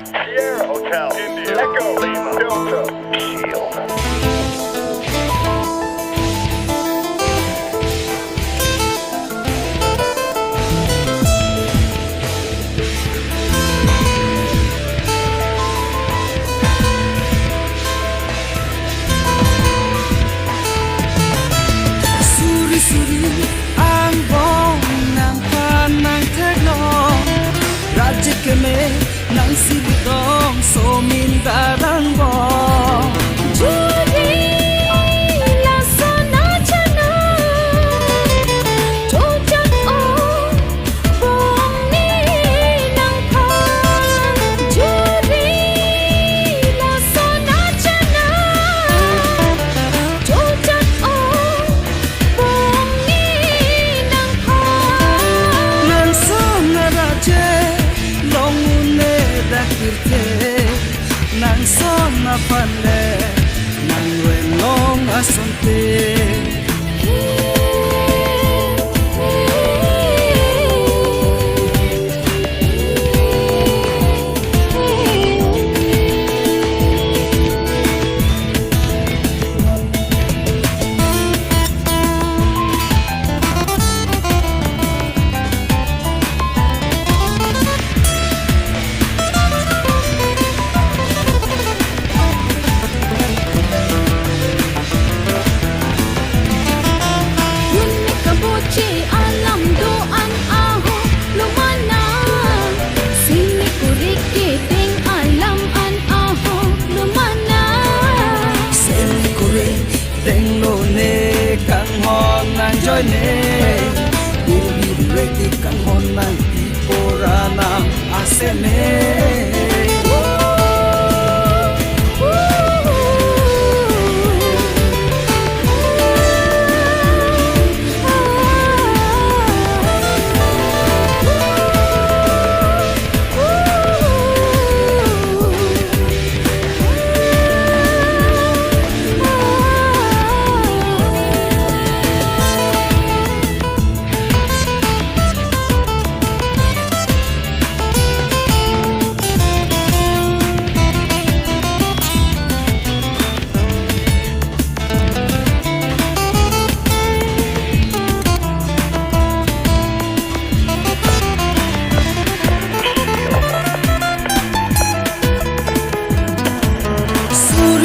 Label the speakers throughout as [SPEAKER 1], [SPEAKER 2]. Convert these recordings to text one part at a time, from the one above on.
[SPEAKER 1] Sierra Hotel, India, Echo, Lima, Delta, Shield.
[SPEAKER 2] Suri ang bong ng panang tegno Radya kami ng silitong sumindarang bong
[SPEAKER 3] Juri lasa na chana Chojak o bong ni nang pan Juri lasa na chana Chojak o bong ni nang pan
[SPEAKER 2] Nan son na radya long une dakirte Nan son na panle Nan wenong asonte Joy ne Ubi ready kan honang Iporana asene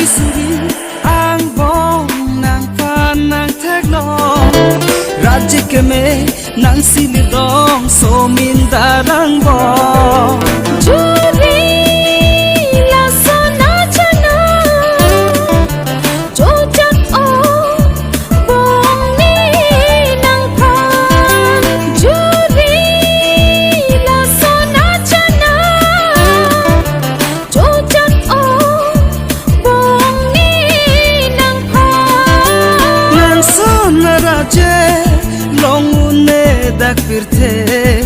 [SPEAKER 2] Suri ang bong ng panang tegno Radya kami ng silidong sumindarang bong
[SPEAKER 3] Juri lasa na chana Chojak o bong ni nang pan Juri lasa na chana Chojak o bong ni nang pan
[SPEAKER 2] Nan son na radya long une dakirte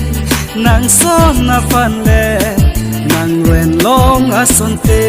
[SPEAKER 2] Nang son na panle Nang wenlong asonte